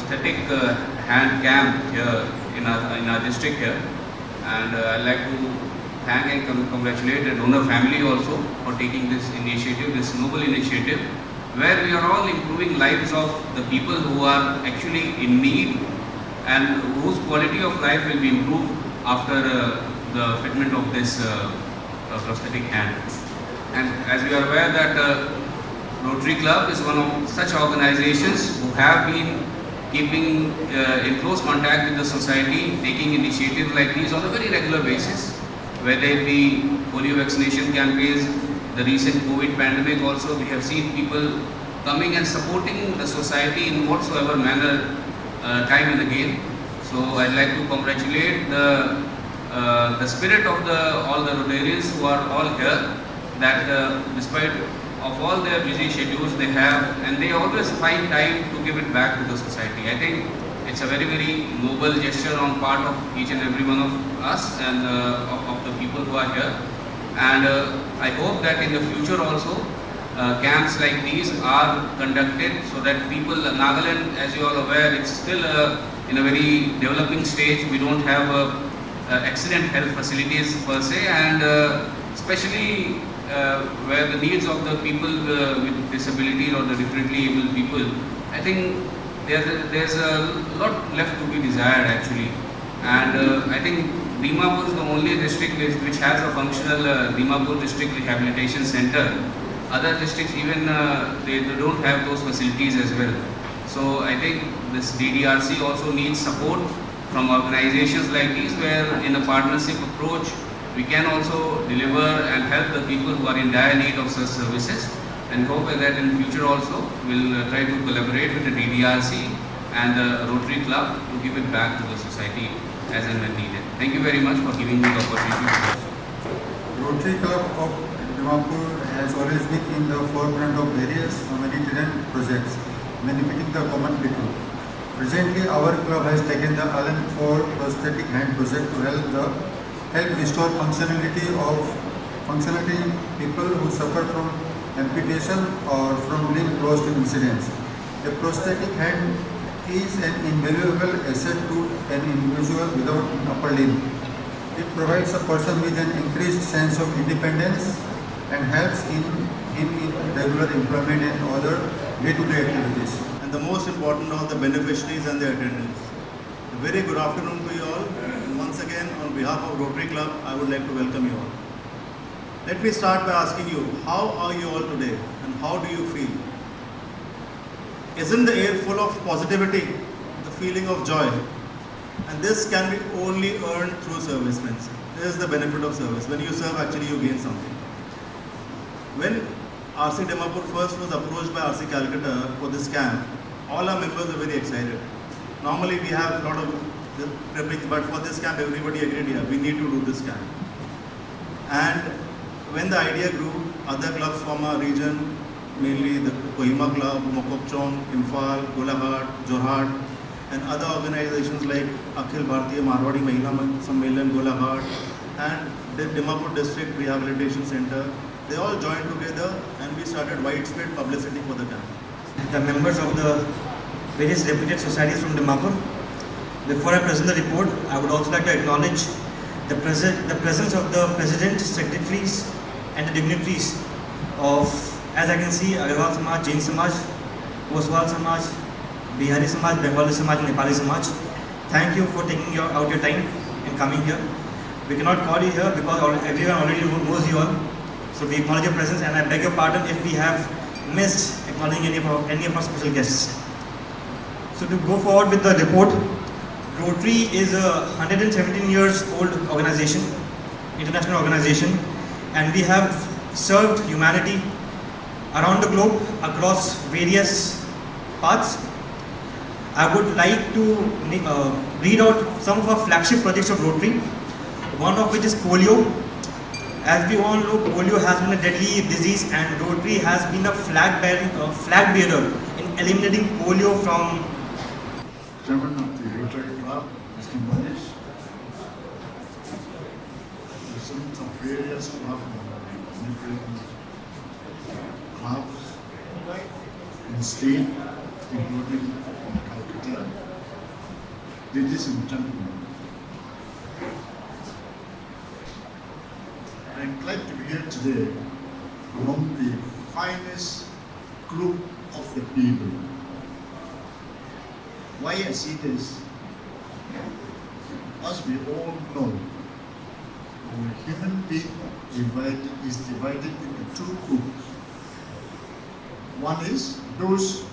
Prosthetic Hand Camp here in our district here, and I'd like to thank and congratulate the donor family also for taking this initiative, this noble initiative, where we are all improving lives of the people who are actually in need and whose quality of life will be improved after the fitment of this prosthetic hand. And as we are aware that Rotary Club is one of such organizations who have been keeping in close contact with the society, taking initiatives like these on a very regular basis, whether it be polio vaccination campaigns, the recent COVID pandemic also, we have seen people coming and supporting the society in whatsoever manner, time and again. So I'd like to congratulate the spirit of all the Rotarians who are all here, that despite of all their busy schedules they have, and they always find time to give it back to the society. I think it's a very, very noble gesture on part of each and every one of us and of the people who are here. And I hope that in the future also camps like these are conducted so that people, Nagaland, as you are aware, it's still in a very developing stage. We don't have excellent health facilities per se, and especially where the needs of the people with disabilities or the differently able people, I think there's a lot left to be desired actually. And I think Dimapur is the only district which has a functional Dimapur District Rehabilitation Center. Other districts even they don't have those facilities as well. So I think this DDRC also needs support from organizations like these, where in a partnership approach we can also deliver and help the people who are in dire need of such services, and hope that in future also we'll try to collaborate with the DDRC and the Rotary Club to give it back to the society as and when needed. Thank you very much for giving me the opportunity. Rotary Club of Dimapur has always been in the forefront of various humanitarian projects benefiting the common people. Presently, our club has taken the LN4 Prosthetic Hand project to help restore functionality people who suffer from amputation or from limb loss in incidents. A prosthetic hand is an invaluable asset to an individual without an upper limb. It provides a person with an increased sense of independence and helps in regular employment and other day-to-day activities. And the most important are the beneficiaries and their attendants. A very good afternoon to you all. And once again, on behalf of Rotary Club, I would like to welcome you all. Let me start by asking you, how are you all today and how do you feel? Isn't the air full of positivity, the feeling of joy? And this can be only earned through service, friends. This is the benefit of service. When you serve, actually you gain something. When RC Dimapur first was approached by RC Calcutta for this camp, all our members were very excited. Normally we have a lot of trippings, but for this camp everybody agreed, yeah, we need to do this camp. And when the idea grew, other clubs from our region, mainly the Kohima Club, Mokokchong, Imphal, Golaghat, Jorhat, and other organizations like Akhil Bharatiya Marwadi Mahila Sammelan, Golaghat, and the Dimapur District Rehabilitation Center, they all joined together and we started widespread publicity for the camp. The members of the various reputed societies from Dimapur, before I present the report, I would also like to acknowledge the presence of the President, Secretaries and the dignitaries of, as I can see, Agarwal Samaj, Jain Samaj, Oswal Samaj, Bihari Samaj, Bengali Samaj, Nepali Samaj. Thank you for taking out your time and coming here. We cannot call you here because everyone already knows you all. So we acknowledge your presence, and I beg your pardon if we have missed acknowledging any of our special guests. So to go forward with the report, Rotary is a 117 years old organization, international organization, and we have served humanity around the globe across various paths. I would like to read out some of our flagship projects of Rotary, one of which is polio. As we all know, polio has been a deadly disease, and Rotary has been a flag bearer in eliminating polio from. Chairman of the Rotary Club, Mr. Mannen, presidents of various clubs in state, including from Calcutta. Ladies and gentlemen, I am glad to be here today among the finest group of the people. Why I see this? As we all know, the human being is divided into two groups. One is those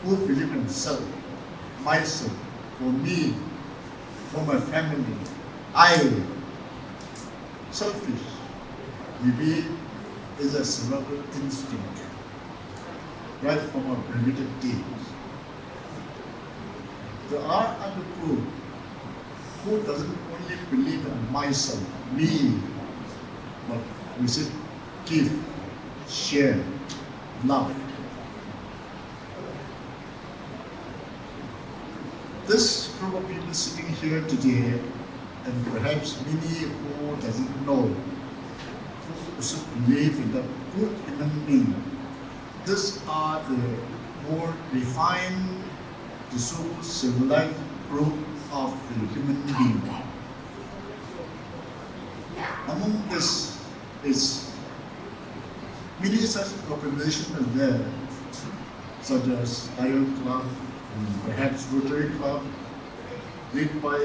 who believe in self, myself, for me, for my family, I, selfish. Maybe is a survival instinct right from our primitive days. There are other group who doesn't only believe in myself, me, but we should give, share, love. This group of people sitting here today, and perhaps many who doesn't know, who should believe in the good human being, these are the more refined, the civilized group of the human being. Among this is many such organizations are there, such as LN4 Club and perhaps Rotary Club, led by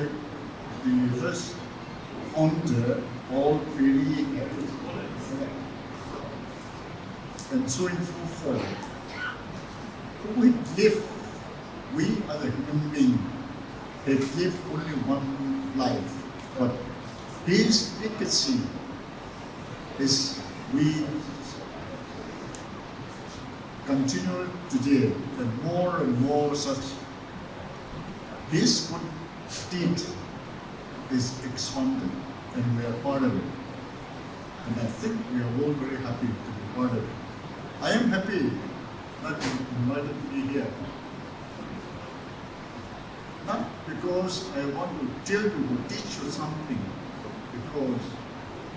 the first founder, all very happy. And so in full form, we live, we are the human being, have lived only one life, but his legacy is we continue today and more such. His good deed is expanded and we are part of it. And I think we are all very happy to be part of it. I am happy that you invited me here. Not because I want to tell you or teach you something, because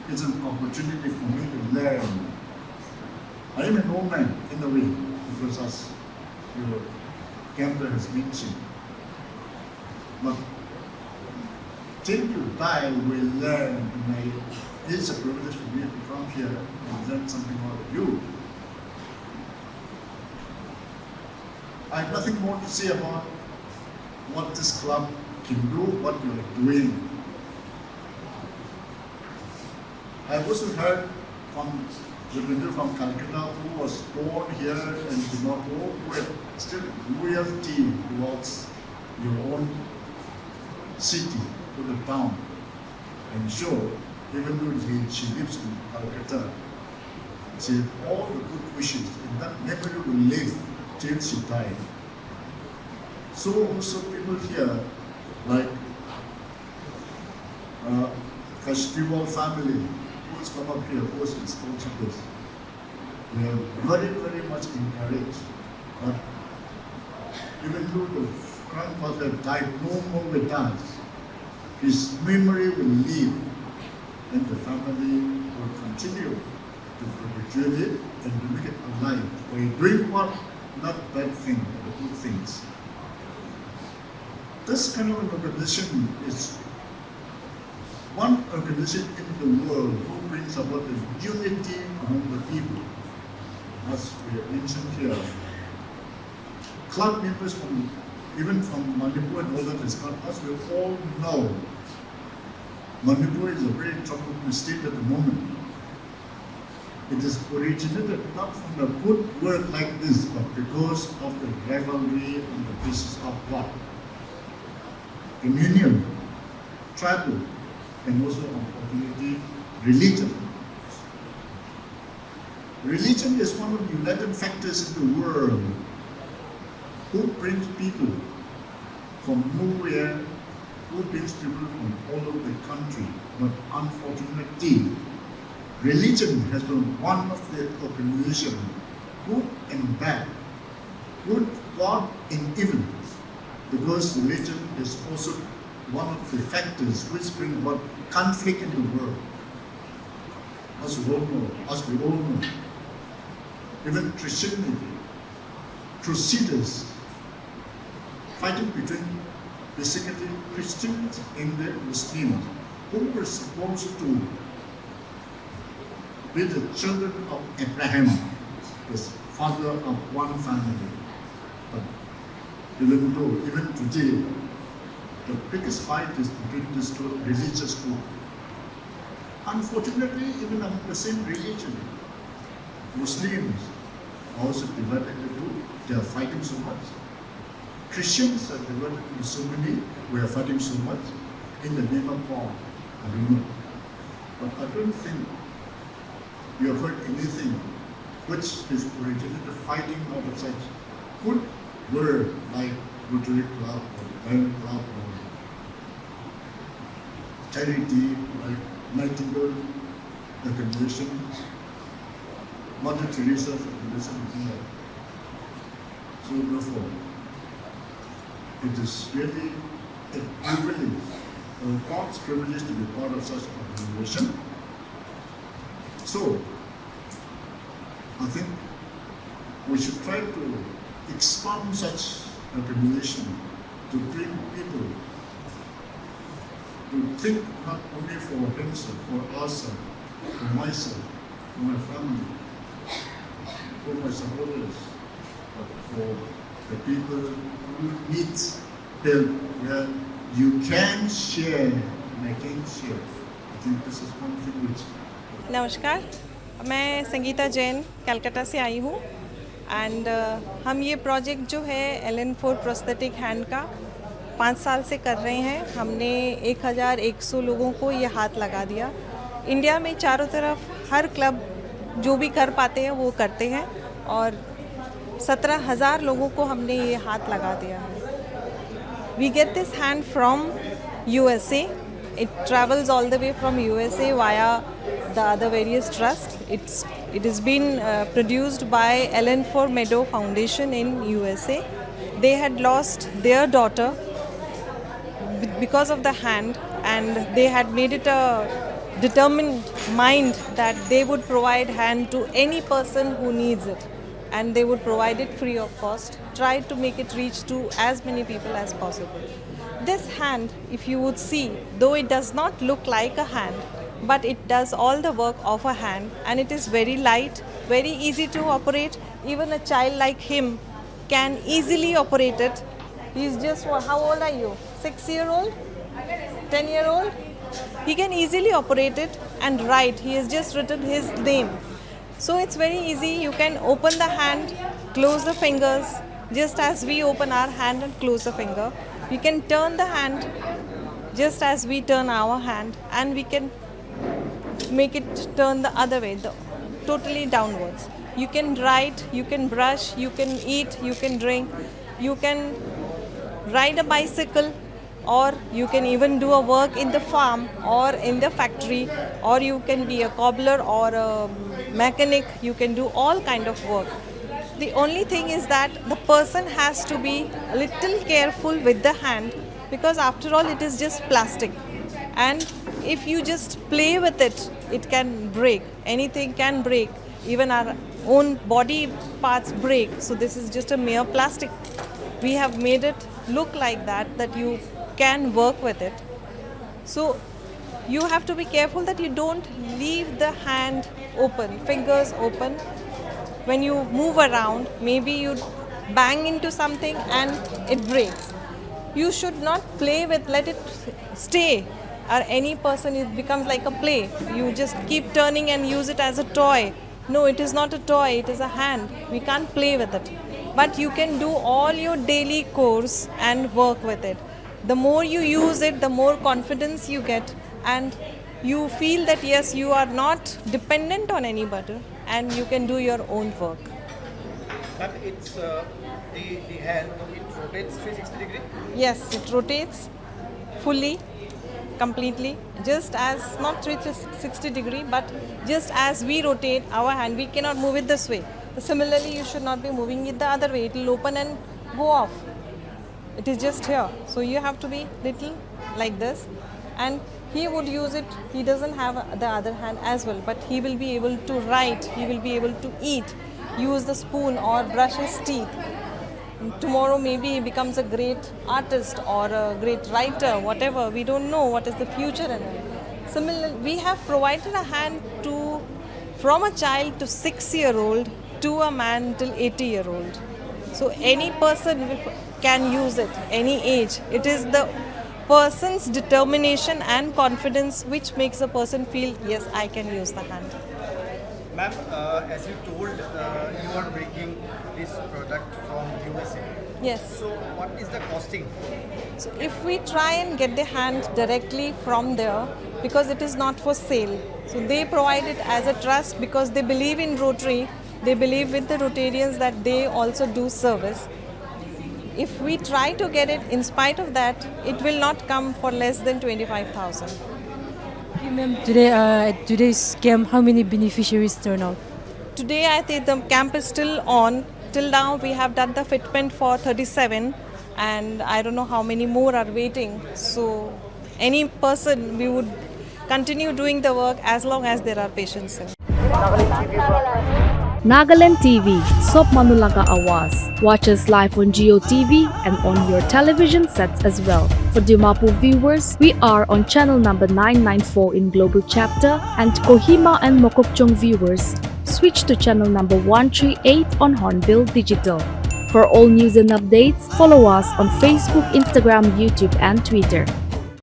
it's an opportunity for me to learn. I am an old man in a way, because as your camper has mentioned. But till you die, we learn. And it's a privilege for me to come here and learn something out of you. I have nothing more to say about what this club can do, what we are doing. I also heard from the individual from Calcutta who was born here in Dimapur, who had still loyalty towards your own city, to the town. I'm sure, even though she lives in Calcutta, she had all the good wishes, and that memory will live till she died. So also people here, like Festival family, who has come up here, who has sponsored this. We are very much encouraged. But even though the grandfather died no more with us, his memory will live, and the family will continue to perpetuate it and to make it alive by doing what? Not bad things, but good things. This kind of an organization is one organization in the world who brings about the unity among the people. As we have mentioned here, club members from even from Manipur and all that has come, as we all know, Manipur is a very tropical state at the moment. It is originated not from the good work like this, but because of the rivalry on the basis of what? Communion, tribal, and also unfortunately, religion. Religion is one of the united factors in the world who brings people from nowhere, who brings people from all over the country. But unfortunately, religion has been one of the organizations, good and bad, good, God, and evil. Because religion is also one of the factors which bring about conflict in the world. As we all know, even Christianity, crusaders fighting between basically Christians and the Muslims, who were supposed to be the children of Abraham, the father of one family. But even though, even today, the biggest fight is between these two religious groups. Unfortunately, even among the same religion, Muslims are also divided into two. They are fighting so much. Christians are divided into so many. We are fighting so much in the name of God. I don't know. But I don't think you have heard anything which is related to fighting out of such good word like Rotary Club or LN4 Club or charity like Nightingale organization, Mother Teresa's organization. So therefore, it is really a privilege, God's privilege to be part of such organization. So, I think we should try to expand such organization to bring people to think not only for himself, for ourselves, for myself, for my family, for my supporters, but for the people who need help, where you can share and I can share. I think this is one thing which नमस्कार, मैं संगीता जैन कलकत्ता से आई हूँ and हम ये project जो है LN4 prosthetic hand का 5 साल से कर रहे हैं। हमने 1100 लोगों को ये हाथ लगा दिया। इंडिया में चारों तरफ हर क्लब जो भी कर पाते हैं वो करते हैं और 17,000 लोगों को हमने ये हाथ लगा दिया है। We get this hand from USA. It travels all the way from USA via the other various trusts. It has been produced by LN4 Meadow Foundation in USA. They had lost their daughter because of the hand, and they had made it a determined mind that they would provide hand to any person who needs it, and they would provide it free of cost. Try to make it reach to as many people as possible. This hand, if you would see, though it does not look like a hand, but it does all the work of a hand, and it is very light, very easy to operate. Even a child like him can easily operate it. He's just, how old are you? 6-year-old? 10-year-old? He can easily operate it and write. He has just written his name. So it's very easy. You can open the hand, close the fingers, just as we open our hand and close the finger. We can turn the hand just as we turn our hand, and we can make it turn the other way, totally downwards. You can write, you can brush, you can eat, you can drink, you can ride a bicycle, or you can even do a work in the farm or in the factory, or you can be a cobbler or a mechanic. You can do all kind of work. The only thing is that the person has to be a little careful with the hand, because after all it is just plastic, and if you just play with it, it can break. Anything can break. Even our own body parts break. So this is just a mere plastic. We have made it look like that you can work with it. So you have to be careful that you don't leave the hand open, fingers open. When you move around, maybe you bang into something and it breaks. You should not play with, let it stay. Or any person, it becomes like a play. You just keep turning and use it as a toy. No, it is not a toy, it is a hand. We can't play with it. But you can do all your daily chores and work with it. The more you use it, the more confidence you get, and you feel that yes, you are not dependent on anybody, and you can do your own work. But it's the hand, it rotates 360 degree? Yes, it rotates fully, completely, just as, not 360 degree, but just as we rotate our hand, we cannot move it this way. Similarly, you should not be moving it the other way. It will open and go off. It is just here. So you have to be little like this, and he would use it. He doesn't have the other hand as well, but he will be able to write, he will be able to eat, use the spoon or brush his teeth. Tomorrow maybe he becomes a great artist or a great writer, whatever. We don't know what is the future in it. Similarly, we have provided a hand to from a child to 6-year-old to a man till 80-year-old. So any person can use it, any age. It is the person's determination and confidence which makes a person feel, yes, I can use the hand. Ma'am, as you told, you are bringing this product from USA. Yes. So what is the costing? So if we try and get the hand directly from there, because it is not for sale, so they provide it as a trust because they believe in Rotary, they believe with the Rotarians that they also do service. If we try to get it, in spite of that, it will not come for less than 25,000. Okay, ma'am, today at today's camp, how many beneficiaries turn out? Today I think the camp is still on. Till now we have done the fitment for 37 and I don't know how many more are waiting. So any person, we would continue doing the work as long as there are patients in. Nagaland TV, Sob Manulaga Awas. Watch us live on Geo TV and on your television sets as well. For Dimapur viewers, we are on channel number 994 in Global Chapter, and Kohima and Mokokchung viewers, switch to channel number 138 on Hornbill Digital. For all news and updates, follow us on Facebook, Instagram, YouTube and Twitter.